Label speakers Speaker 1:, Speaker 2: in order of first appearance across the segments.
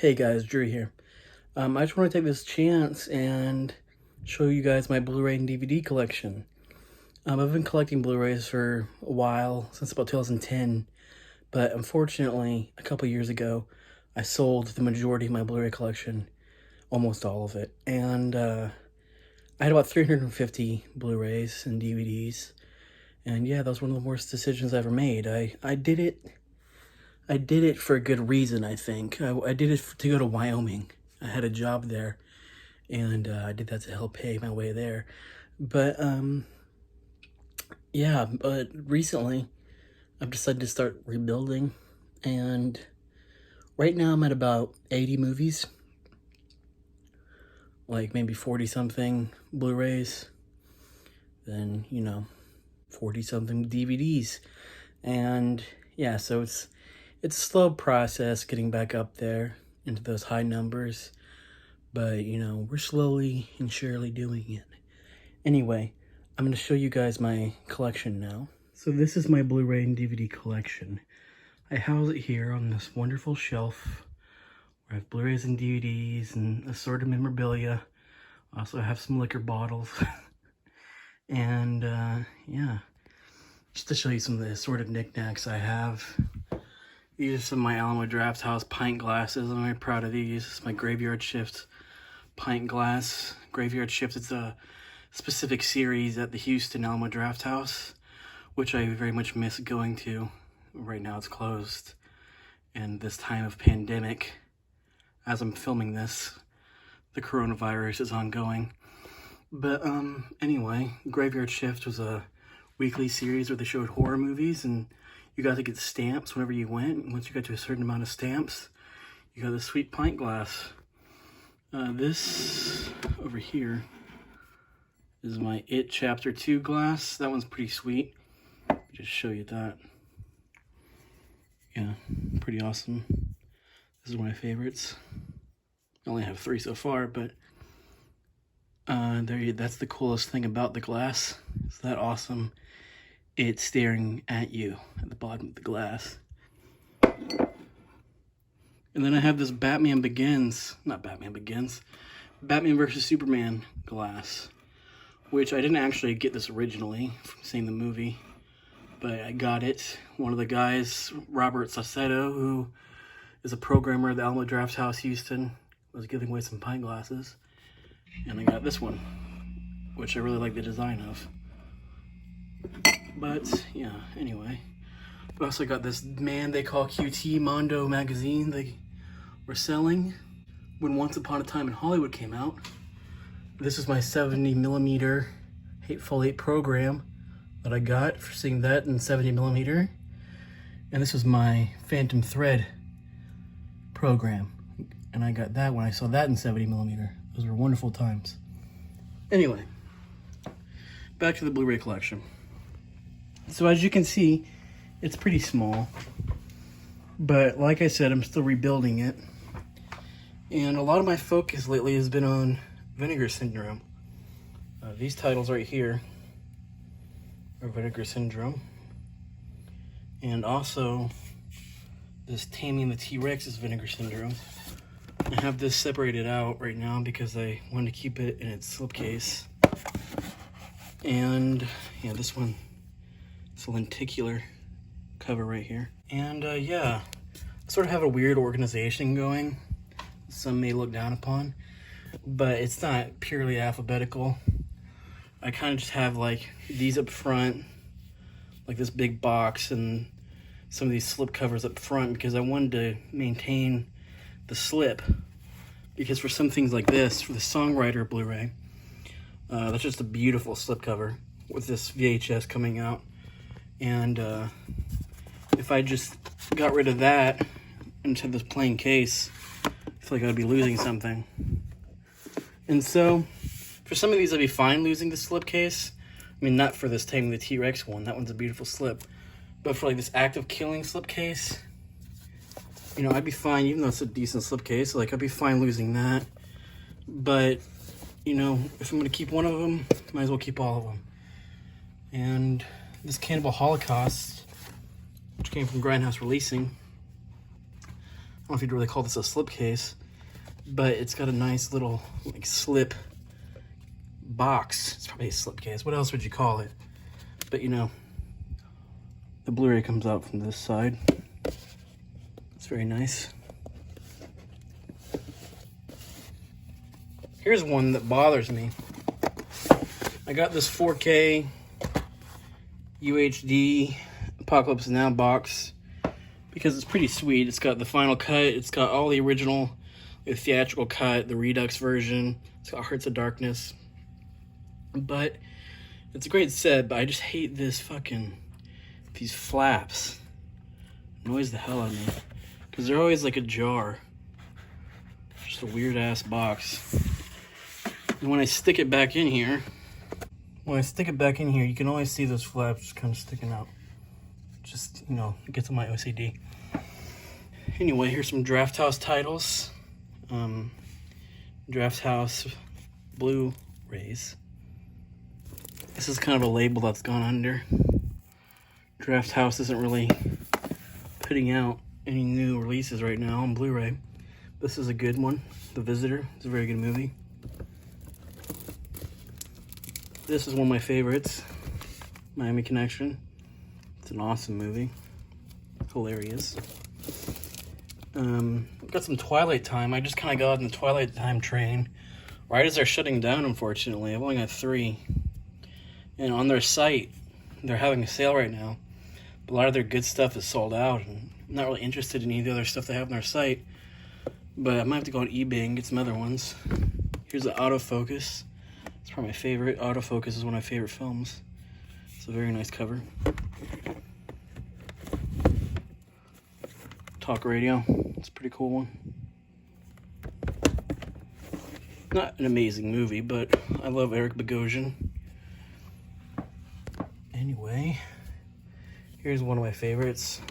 Speaker 1: Hey guys, Drew here. I just want to take this chance and show you guys my Blu-ray and DVD collection. I've been collecting Blu-rays for a while, since about 2010, but unfortunately, a couple years ago, I sold the majority of my Blu-ray collection, almost all of it, and I had about 350 Blu-rays and DVDs, and yeah, that was one of the worst decisions I ever made. I did it for a good reason, I think. I did it to go to Wyoming. I had a job there, and I did that to help pay my way there. But, yeah, but recently, I've decided to start rebuilding, and right now I'm at about 80 movies, like maybe 40-something Blu-rays, then, 40-something DVDs, and yeah, so it's a slow process getting back up there into those high numbers, but we're slowly and surely doing it. Anyway, I'm going to show you guys my collection now. So this is my Blu-ray and DVD collection. I house it here on this wonderful shelf where I have Blu-rays and DVDs and assorted memorabilia. I also have some liquor bottles. And yeah, just to show you some of the assorted knickknacks I have. These are some of my Alamo Drafthouse pint glasses. I'm very proud of these. This is my Graveyard Shift pint glass. Graveyard Shift is a specific series at the Houston Alamo Drafthouse, which I very much miss going to. Right now it's closed. And this time of pandemic, as I'm filming this, the coronavirus is ongoing. But anyway, Graveyard Shift was a weekly series where they showed horror movies, and you got to get stamps whenever you went. And once you got to a certain amount of stamps, you got a sweet pint glass. This over here is my It Chapter 2 glass. That one's pretty sweet. Just show you that. Yeah, pretty awesome. This is one of my favorites. I only have 3 so far, but that's the coolest thing about the glass. It's that awesome. It's staring at you at the bottom of the glass. And then I have this Batman vs. Superman glass, which I didn't actually get this originally from seeing the movie, but I got it. One of the guys, Robert Saucedo, who is a programmer at the Alamo Drafthouse Houston, was giving away some pint glasses, and I got this one, which I really like the design of. But yeah, anyway, we also got this Man They Call QT Mondo magazine they were selling when Once Upon a Time in Hollywood came out. This is my 70mm Hateful Eight program that I got for seeing that in 70mm, and this was my Phantom Thread program, and I got that when I saw that in 70mm. Those were wonderful times. Anyway, back to the Blu-ray collection. So as you can see, it's pretty small, but like I said, I'm still rebuilding it. And a lot of my focus lately has been on Vinegar Syndrome. These titles right here are Vinegar Syndrome. And also, this Taming the T-Rex is Vinegar Syndrome. I have this separated out right now because I wanted to keep it in its slipcase. And yeah, this one, it's a lenticular cover right here. And yeah, I sort of have a weird organization going. Some may look down upon, but it's not purely alphabetical. I kind of just have like these up front, like this big box, and some of these slip covers up front because I wanted to maintain the slip, because for some things like this, for the Songwriter Blu-ray, that's just a beautiful slip cover with this VHS coming out. And if I just got rid of that and had this plain case, I feel like I'd be losing something. And so, for some of these, I'd be fine losing the slip case. I mean, not for this Taming the T-Rex one. That one's a beautiful slip. But for like this Act of Killing slip case, I'd be fine, even though it's a decent slip case. Like, I'd be fine losing that. But, if I'm going to keep one of them, might as well keep all of them. And this Cannibal Holocaust, which came from Grindhouse Releasing, don't know if you'd really call this a slipcase, but it's got a nice little like slip box. It's probably a slipcase. What else would you call it? But you know, the Blu-ray comes out from this side. It's very nice. Here's one that bothers me. I got this 4K UHD Apocalypse Now box because it's pretty sweet. It's got the final cut. It's got all the original, the theatrical cut, the Redux version. It's got Hearts of Darkness. But it's a great set, but I just hate this these flaps. It annoys the hell out of me. Because they're always like ajar. Just a weird ass box. And when I stick it back in here, you can always see those flaps just kind of sticking out. Just, you know, it gets on my OCD. Anyway, here's some Draft House titles. Draft House Blu-rays. This is kind of a label that's gone under. Draft House isn't really putting out any new releases right now on Blu-ray. This is a good one. The Visitor. It's a very good movie. This is one of my favorites. Miami Connection. It's an awesome movie. Hilarious. Got some Twilight Time. I just kind of got on the Twilight Time train right as they're shutting down, unfortunately. I've only got 3. And on their site, they're having a sale right now. But a lot of their good stuff is sold out. And I'm not really interested in any of the other stuff they have on their site. But I might have to go on eBay and get some other ones. Here's the autofocus. It's probably my favorite. Autofocus is one of my favorite films. It's a very nice cover. Talk Radio. It's a pretty cool one. Not an amazing movie, but I love Eric Bogosian. Anyway, here's one of my favorites.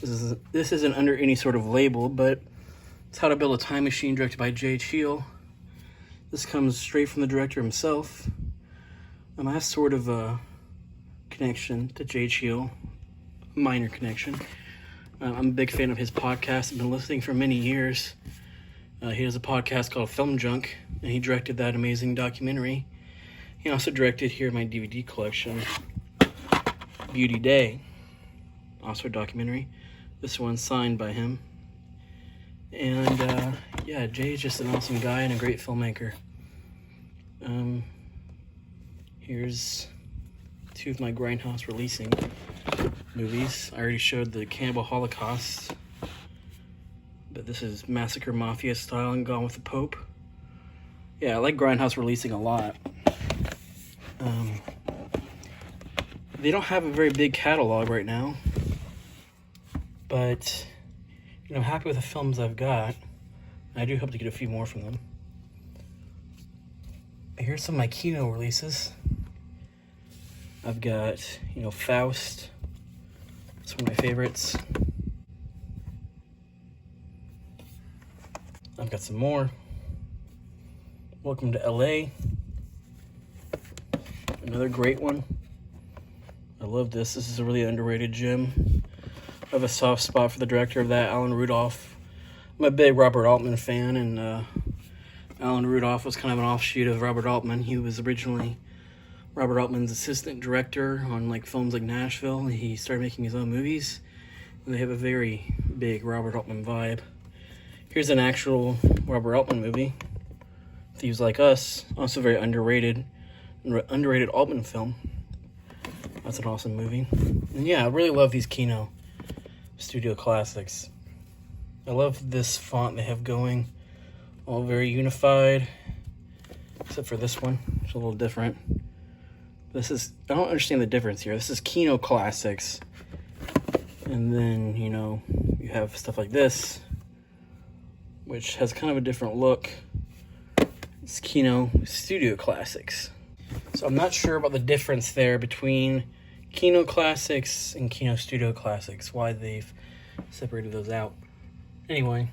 Speaker 1: This isn't under any sort of label, but it's How to Build a Time Machine, directed by J. Cheel. This comes straight from the director himself. I have sort of a connection to J. Cheel, minor connection. I'm a big fan of his podcast. I've been listening for many years. He has a podcast called Film Junk, and he directed that amazing documentary. He also directed here my DVD collection, Beauty Day, also a documentary. This one's signed by him. And yeah, Jay is just an awesome guy and a great filmmaker. Here's 2 of my Grindhouse releasing movies. I already showed the Cannibal Holocaust, but this is Massacre Mafia style and Gone with the Pope. Yeah, I like Grindhouse releasing a lot. They don't have a very big catalog right now, but you know, I'm happy with the films I've got. I do hope to get a few more from them. Here's some of my Kino releases. I've got, you know, Faust. It's one of my favorites. I've got some more. Welcome to LA. Another great one. I love this. This is a really underrated gem. I have a soft spot for the director of that, Alan Rudolph. I'm a big Robert Altman fan, and Alan Rudolph was kind of an offshoot of Robert Altman. He was originally Robert Altman's assistant director on like films like Nashville. He started making his own movies, and they have a very big Robert Altman vibe. Here's an actual Robert Altman movie, Thieves Like Us, also very underrated Altman film. That's an awesome movie. And yeah, I really love these Kino Studio Classics. I love this font they have going, all very unified, except for this one. It's a little different. This is, I don't understand the difference here. This is Kino Classics, and then, you know, you have stuff like this, which has kind of a different look. It's Kino Studio Classics. So I'm not sure about the difference there between Kino Classics and Kino Studio Classics, why they've separated those out. Anyway,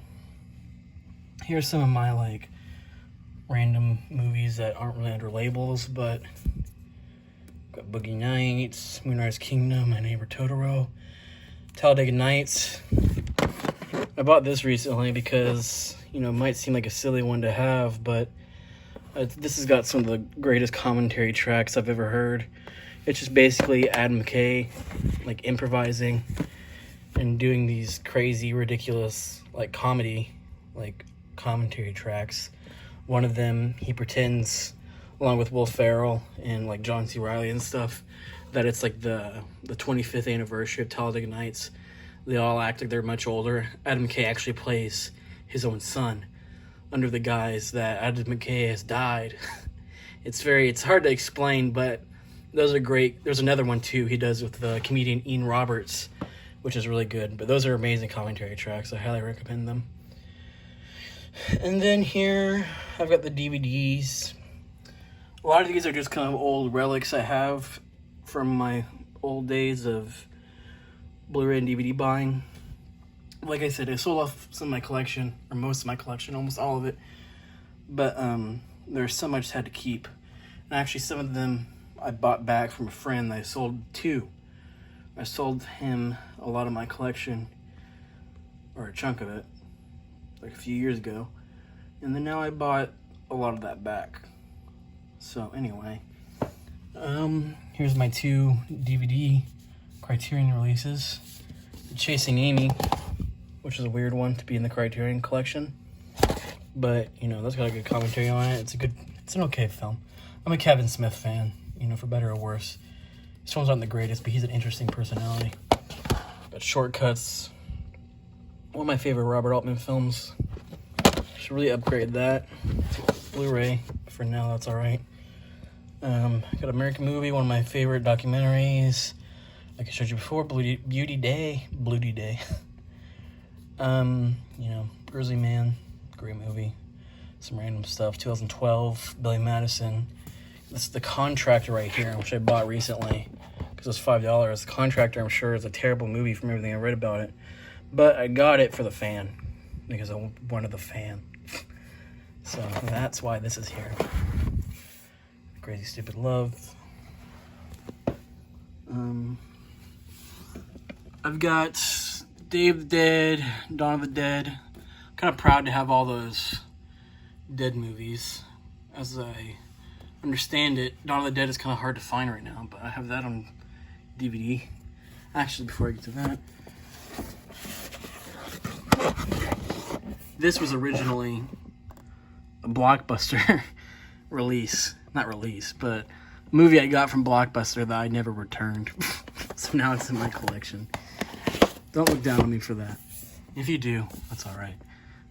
Speaker 1: here's some of my like random movies that aren't really under labels, but got Boogie Nights, Moonrise Kingdom, My Neighbor Totoro, Talladega Nights, I bought this recently because, you know, it might seem like a silly one to have, but this has got some of the greatest commentary tracks I've ever heard. It's just basically Adam McKay, like, improvising and doing these crazy, ridiculous, like, comedy, like, commentary tracks. One of them, he pretends, along with Will Ferrell and, like, John C. Reilly and stuff, that it's, like, the 25th anniversary of Talladega Nights. They all act like they're much older. Adam McKay actually plays his own son under the guise that Adam McKay has died. It's hard to explain, but those are great. There's another one, too, he does with the comedian Ian Roberts, which is really good. But those are amazing commentary tracks. I highly recommend them. And then here, I've got the DVDs. A lot of these are just kind of old relics I have from my old days of Blu-ray and DVD buying. Like I said, I sold off some of my collection, or most of my collection, almost all of it. But there's some I just had to keep. And actually, some of them I bought back from a friend that I sold to. I sold him a lot of my collection, or a chunk of it, like a few years ago. And then now I bought a lot of that back. So anyway, here's my 2 DVD Criterion releases. Chasing Amy, which is a weird one to be in the Criterion collection, but you know, that's got a good commentary on it. It's an okay film. I'm a Kevin Smith fan, you know, for better or worse. This film's not the greatest, but he's an interesting personality. Got Shortcuts, one of my favorite Robert Altman films. Should really upgrade that to Blu-ray. For now, that's all right. Got American Movie, one of my favorite documentaries. Like I showed you before, Beauty Day. You know, Grizzly Man, great movie. Some random stuff. 2012, Billy Madison. This is The Contractor right here, which I bought recently because it was $5. The Contractor, I'm sure, is a terrible movie from everything I read about it, but I got it for the fan because I wanted the fan. So that's why this is here. Crazy Stupid Love. I've got Day of the Dead, Dawn of the Dead. I'm kind of proud to have all those Dead movies. As I understand it, Dawn of the Dead is kind of hard to find right now, but I have that on DVD. Actually, before I get to that, this was originally a Blockbuster release. Not release, but movie I got from Blockbuster that I never returned. So now it's in my collection. Don't look down on me for that. If you do, that's alright.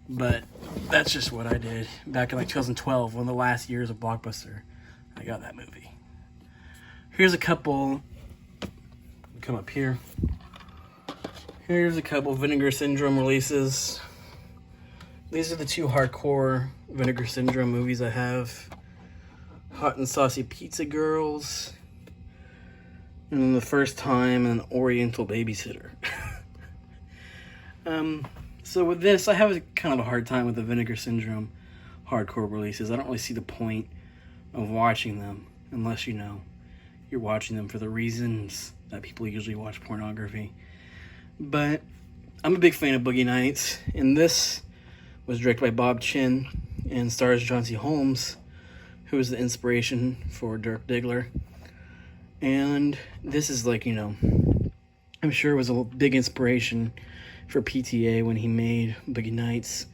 Speaker 1: But that's just what I did back in like 2012, one of the last years of Blockbuster. I got that movie. Here's a couple. Come up here. Here's a couple Vinegar Syndrome releases. These are the 2 hardcore Vinegar Syndrome movies I have. Hot and Saucy Pizza Girls, and then The First Time, and Oriental Babysitter. So with this, I have kind of a hard time with the Vinegar Syndrome hardcore releases. I don't really see the point of watching them unless, you know, you're watching them for the reasons that people usually watch pornography. But I'm a big fan of Boogie Nights, and this was directed by Bob Chin and stars John C. Holmes, who was the inspiration for Dirk Diggler. And this is like, you know, I'm sure it was a big inspiration for PTA when he made Boogie Nights.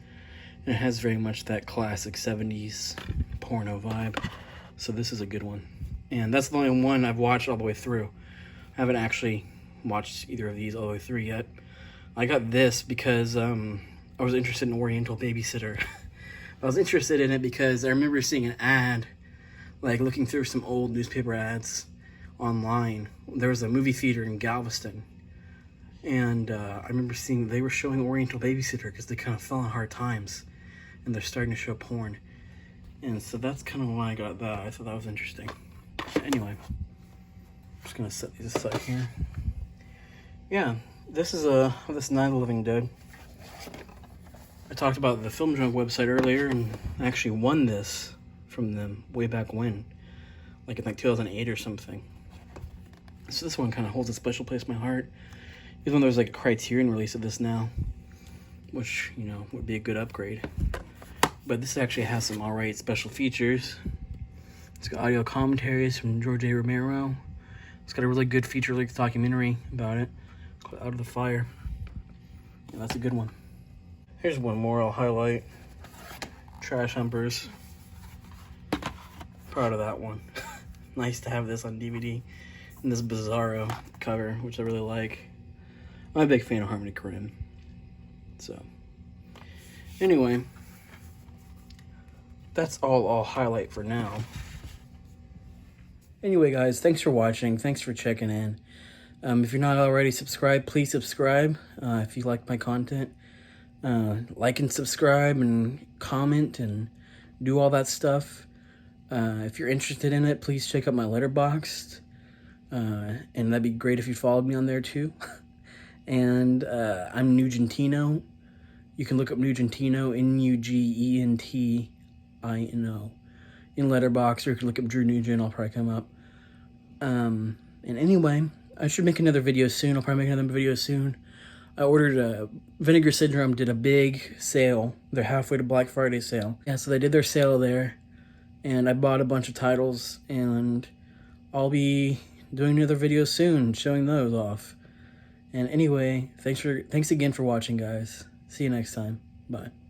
Speaker 1: And it has very much that classic 70s porno vibe. So this is a good one. And that's the only one I've watched all the way through. I haven't actually watched either of these all the way through yet. I got this because I was interested in Oriental Babysitter. I was interested in it because I remember seeing an ad, like looking through some old newspaper ads online. There was a movie theater in Galveston, and I remember seeing they were showing Oriental Babysitter because they kind of fell on hard times, and they're starting to show porn. And so that's kind of why I got that. I thought that was interesting. Anyway, I'm just going to set these aside here. Yeah, this is this Night of the Living Dead. I talked about the Film Junk website earlier, and I actually won this from them way back when, like in like 2008 or something. So this one kind of holds a special place in my heart, even though there's like a Criterion release of this now. which, you know, would be a good upgrade. But this actually has some alright special features. It's got audio commentaries from George A. Romero. It's got a really good feature-length documentary about it called Out of the Fire. Yeah, that's a good one. Here's one more I'll highlight. Trash Humpers. Proud of that one. Nice to have this on DVD. And this Bizarro cover, which I really like. I'm a big fan of Harmony Korine. So, anyway, that's all I'll highlight for now. Anyway, guys, thanks for watching. Thanks for checking in. If you're not already subscribed, please subscribe if you like my content. Like and subscribe and comment and do all that stuff. If you're interested in it, please check out my Letterboxd. And that'd be great if you followed me on there too. And I'm Nugentino. You can look up Nugentino, Nugentino, in Letterboxd, or you can look up Drew Nugent. I'll probably come up. And anyway, I should make another video soon. I'll probably make another video soon. I ordered Vinegar Syndrome did a big sale. They're halfway to Black Friday sale. Yeah, so they did their sale there. And I bought a bunch of titles, and I'll be doing another video soon, showing those off. And anyway, thanks again for watching, guys. See you next time. Bye.